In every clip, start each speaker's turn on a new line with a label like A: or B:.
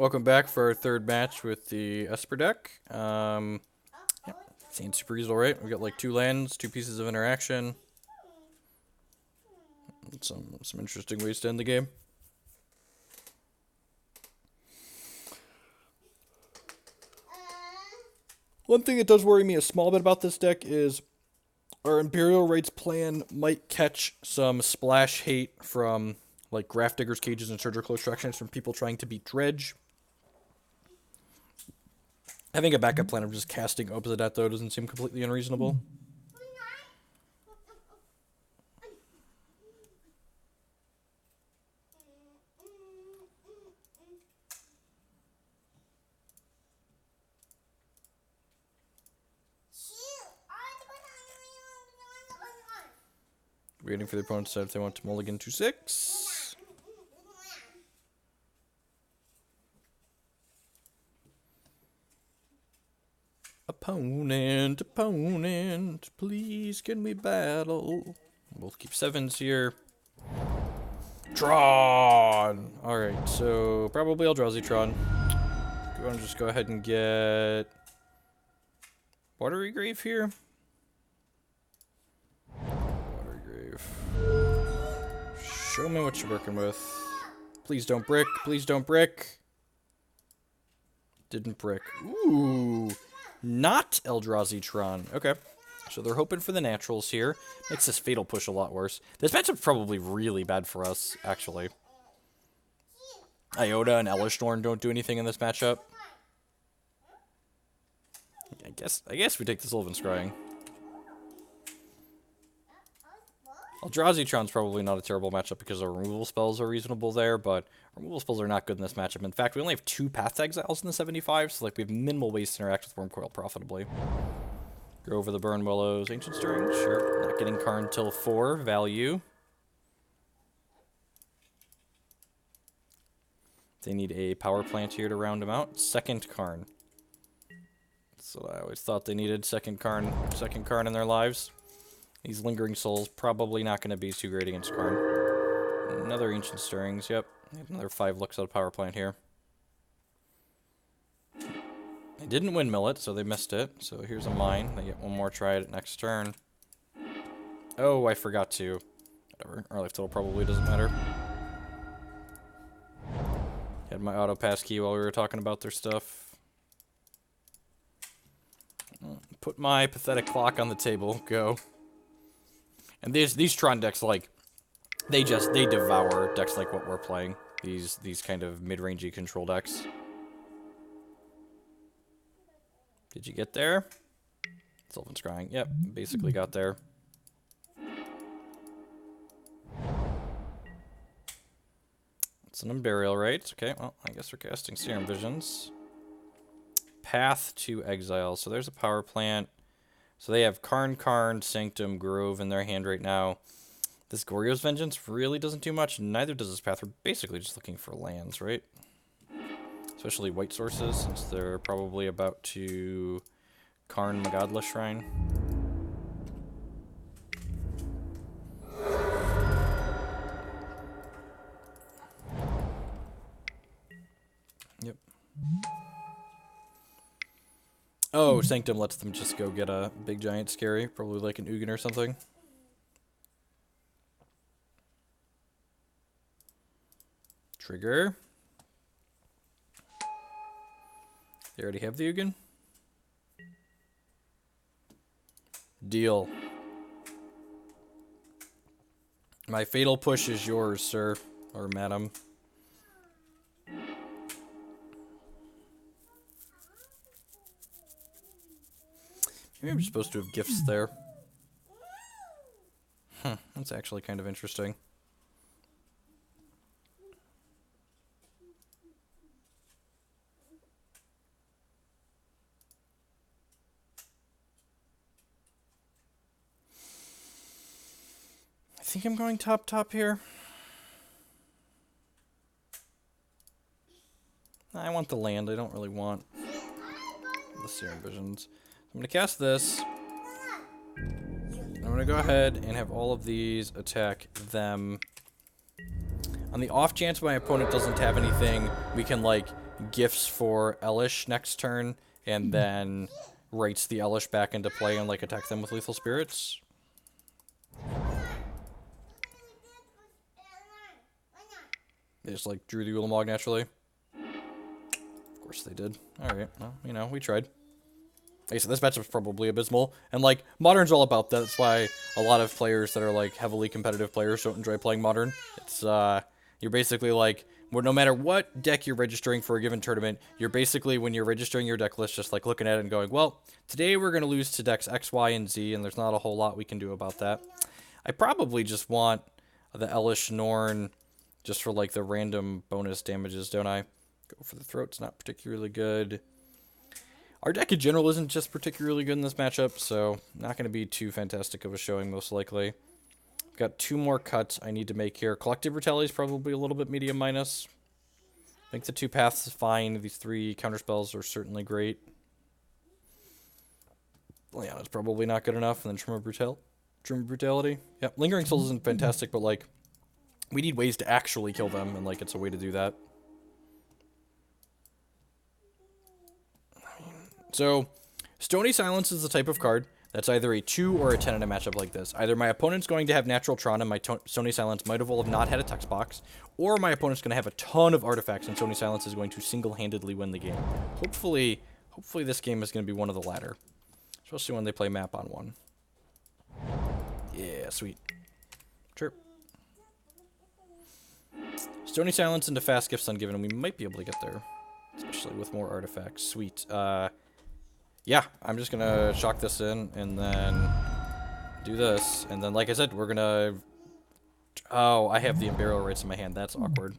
A: Welcome back for our third match with the Esper deck. Seems super easy, right? We got like 2 lands, 2 pieces of interaction. Some interesting ways to end the game. One thing that does worry me a small bit about this deck is our Unburial Rites plan might catch some splash hate from like Grafdigger's Cages and Surgical Extractions from people trying to beat Dredge. Having a backup plan of just casting Obzedat, though, doesn't seem completely unreasonable. Waiting for the opponent to decide if they want to mulligan to 6. Opponent, please can we battle? We'll keep 7s here. Tron! Alright, so probably Eldrazi Tron. You want to just go ahead and get Watery Grave here? Watery Grave. Show me what you're working with. Please don't brick, please don't brick. Didn't brick. Ooh! Not Eldrazi Tron. Okay. So they're hoping for the naturals here. Makes this Fatal Push a lot worse. This matchup's probably really bad for us, actually. Iona and Elesh Norn don't do anything in this matchup. I guess we take the Sylvan Scrying. Eldrazi Tron's probably not a terrible matchup because our removal spells are reasonable there, but removal spells are not good in this matchup. In fact, we only have 2 Path Exiles in the 75, so like we have minimal ways to interact with Wormcoil profitably. Go over the Burn Willows, Ancient Stirring, sure. Not getting Karn till 4, value. They need a power plant here to round them out. Second Karn. So I always thought they needed second Karn in their lives. These Lingering Souls probably not going to be too great against Karn. Another Ancient Stirrings, yep. Another 5 looks at a power plant here. They didn't windmill it, so they missed it. So here's a mine. They get one more try at it next turn. Oh, I forgot to. Whatever. Our life total probably doesn't matter. Had my auto pass key while we were talking about their stuff. Put my pathetic clock on the table. Go. And these Tron decks, like, they devour decks like what we're playing. These kind of mid-rangey control decks. Did you get there? Sylvan Scrying. Yep, basically got there. It's an Unburial Rites. Okay, well, I guess we're casting Serum Visions. Path to Exile. So there's a power plant. So they have Karn, Sanctum, Grove in their hand right now. This Goryo's Vengeance really doesn't do much. Neither does this Path. We're basically just looking for lands, right? Especially white sources, since they're probably about to Karn the Godless Shrine. Yep. Oh, Sanctum lets them just go get a big giant scary, probably like an Ugin or something. Trigger. They already have the Ugin. Deal. My Fatal Push is yours, sir, or madam. Maybe I'm supposed to have gifts there. That's actually kind of interesting. I think I'm going top here. I want the land. I don't really want the Serum Visions. I'm going to cast this. I'm going to go ahead and have all of these attack them. On the off chance my opponent doesn't have anything, we can, like, gifts for Elesh next turn, and then rates the Elesh back into play and like attack them with lethal spirits. They just like drew the Ulamog naturally. Of course they did. Alright, well, you know, we tried. Like I said, this matchup's probably abysmal. And like, Modern's all about that. That's why a lot of players that are like heavily competitive players don't enjoy playing Modern. It's you're basically like, no matter what deck you're registering for a given tournament, you're basically, when you're registering your deck list, just like looking at it and going, well, today we're going to lose to decks X, Y, and Z, and there's not a whole lot we can do about that. I probably just want the Elesh Norn just for like the random bonus damages, don't I? Go for the Throat's not particularly good. Our deck in general isn't just particularly good in this matchup, so not going to be too fantastic of a showing most likely. Got 2 more cuts I need to make here. Collective Brutality is probably a little bit medium minus. I think the 2 paths is fine. These 3 counterspells are certainly great. Leona's probably not good enough. And then Tremor Brutality. Yep, Lingering Souls isn't fantastic, but like, we need ways to actually kill them, and like, it's a way to do that. So, Stony Silence is the type of card that's either a 2 or a 10 in a matchup like this. Either my opponent's going to have Natural Tron and my Stony Silence might as well have not had a text box, or my opponent's going to have a ton of artifacts and Stony Silence is going to single-handedly win the game. Hopefully this game is going to be one of the latter. Especially when they play map on 1. Yeah, sweet. Sure. Stony Silence into fast Gifts Ungiven, and we might be able to get there. Especially with more artifacts. Sweet. Yeah, I'm just gonna shock this in, and then do this. And then, like I said, we're gonna... Oh, I have the Unburial Rites in my hand. That's awkward.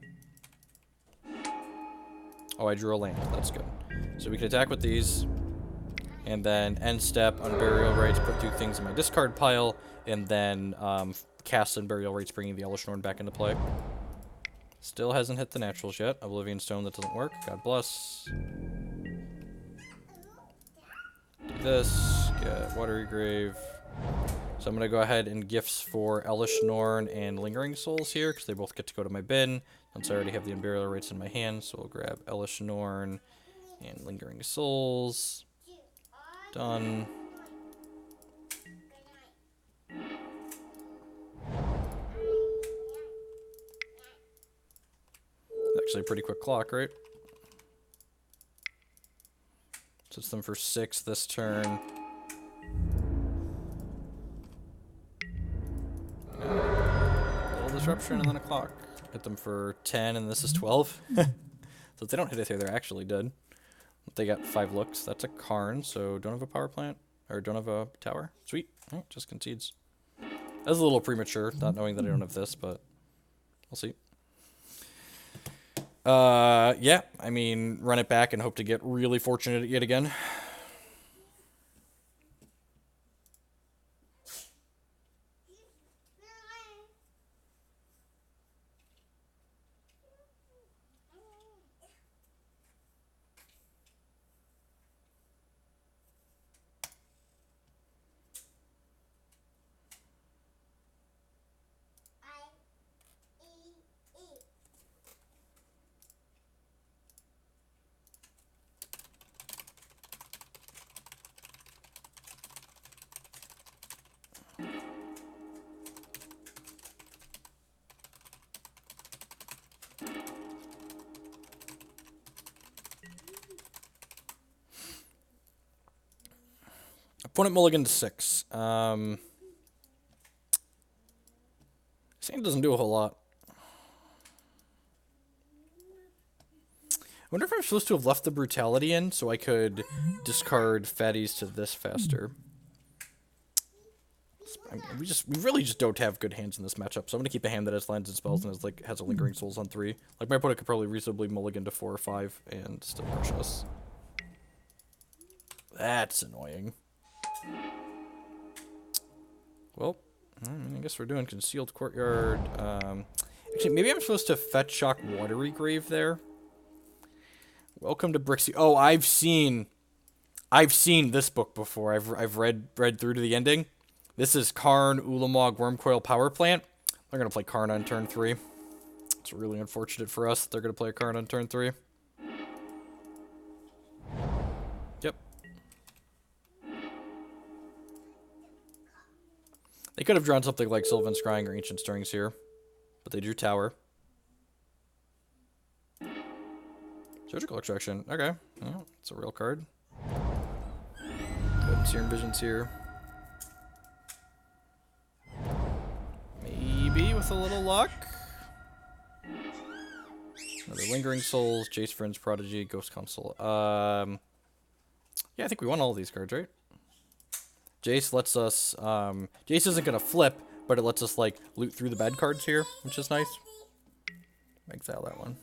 A: Oh, I drew a land. That's good. So we can attack with these. And then end step, Unburial Rites, put 2 things in my discard pile, and then cast Unburial Rites, bringing the Elesh Norn back into play. Still hasn't hit the naturals yet. Oblivion Stone, that doesn't work. God bless. Do this. Get Watery Grave. So I'm going to go ahead and gifts for Elesh Norn and Lingering Souls here, because they both get to go to my bin. Since I already have the Unburial Rites in my hand, so we'll grab Elesh Norn and Lingering Souls. Done. Actually a pretty quick clock, right? Sets them for 6 this turn. Little disruption and then a clock. Hit them for 10 and this is 12. So if they don't hit it here, they're actually dead. They got 5 looks. That's a Karn, so don't have a power plant. Or don't have a tower. Sweet. Alright, just concedes. That was a little premature, not knowing that I don't have this, but we'll see. Yeah, I mean, run it back and hope to get really fortunate yet again. Opponent mulligan to 6. Sand doesn't do a whole lot. I wonder if I'm supposed to have left the Brutality in so I could discard fatties to this faster. I mean, we really just don't have good hands in this matchup, so I'm gonna keep a hand that has lands and spells and has a Lingering Souls on 3. Like, my opponent could probably reasonably mulligan to 4 or 5 and still crush us. That's annoying. Well, I guess we're doing Concealed Courtyard. Actually, maybe I'm supposed to fetch shock Watery Grave there. Welcome to Brixie. Oh, I've seen this book before. I've read through to the ending. This is Karn, Ulamog, Wormcoil, Power Plant. They're gonna play Karn on turn 3. It's really unfortunate for us that they're gonna play a Karn on turn 3. They could have drawn something like Sylvan Scrying or Ancient Stirrings here, but they drew Tower. Surgical Extraction. Okay. Well, it's a real card. Good Serum Visions here. Maybe with a little luck. Another Lingering Souls, Jace, Vryn's Prodigy, Ghost Council. Yeah, I think we won all of these cards, right? Jace lets us, Jace isn't gonna flip, but it lets us, like, loot through the bad cards here, which is nice. Exile that one.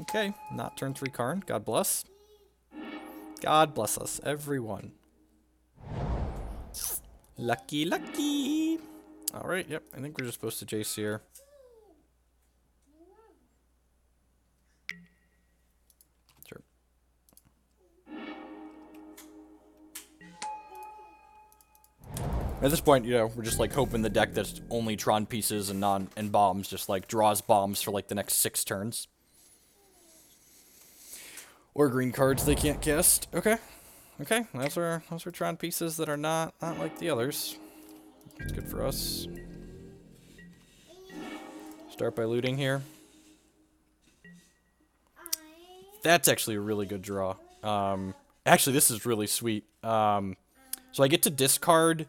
A: Okay, not turn 3 Karn. God bless. God bless us, everyone. Lucky, lucky. Alright, yep, I think we're just supposed to Jace here. Sure. At this point, you know, we're just like hoping the deck that's only Tron pieces and bombs just like draws bombs for like the next 6 turns. Or green cards they can't cast. Okay. Okay, those are Tron pieces that are not like the others. That's good for us. Start by looting here. That's actually a really good draw. Actually, this is really sweet. So I get to discard...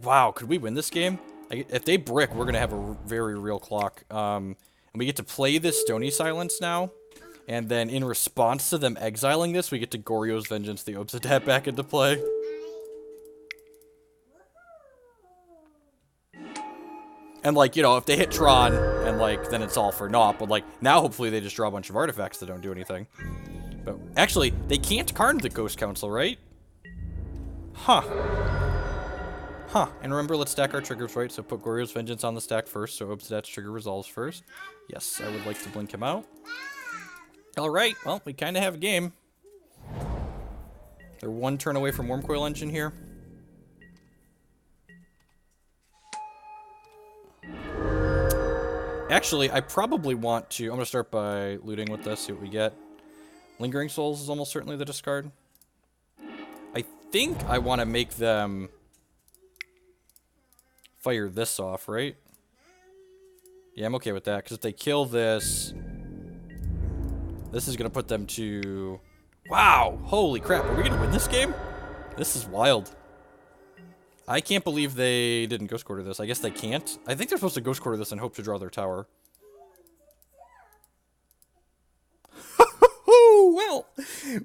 A: wow, could we win this game? If they brick, we're going to have a very real clock. And we get to play this Stony Silence now. And then in response to them exiling this, we get to Goryo's Vengeance the Obzedat back into play. And, like, you know, if they hit Tron, and, like, then it's all for naught. But, like, now hopefully they just draw a bunch of artifacts that don't do anything. But, actually, they can't Karn the Ghost Council, right? Huh. Huh. And remember, let's stack our triggers, right? So put Goryo's Vengeance on the stack first, so Obzedat's trigger resolves first. Yes, I would like to blink him out. Alright, well, we kind of have a game. They're 1 turn away from Wormcoil Engine here. Actually, I probably want to... I'm going to start by looting with this, see what we get. Lingering Souls is almost certainly the discard. I think I want to make them fire this off, right? Yeah, I'm okay with that, because if they kill this... This is going to put them to... Wow! Holy crap, are we going to win this game? This is wild. I can't believe they didn't Ghost Quarter this. I guess they can't. I think they're supposed to Ghost Quarter this and hope to draw their tower. Well,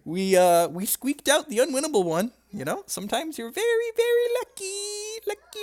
A: we squeaked out the unwinnable one. You know, sometimes you're very, very lucky. Lucky.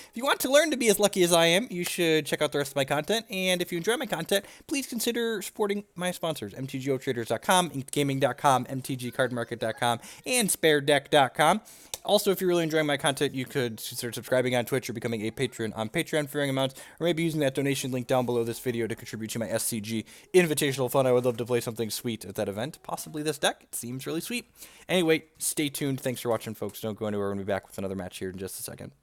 A: If you want to learn to be as lucky as I am, you should check out the rest of my content. And if you enjoy my content, please consider supporting my sponsors, mtgotraders.com, inkedgaming.com, mtgcardmarket.com, and sparedeck.com. Also, if you're really enjoying my content, you could consider subscribing on Twitch or becoming a patron on Patreon for varying amounts, or maybe using that donation link down below this video to contribute to my SCG Invitational Fund. I would love to play something sweet at that event, possibly this deck. It seems really sweet. Anyway, stay tuned. Thanks for watching, folks. Don't go anywhere. We're going to be back with another match here in just a second.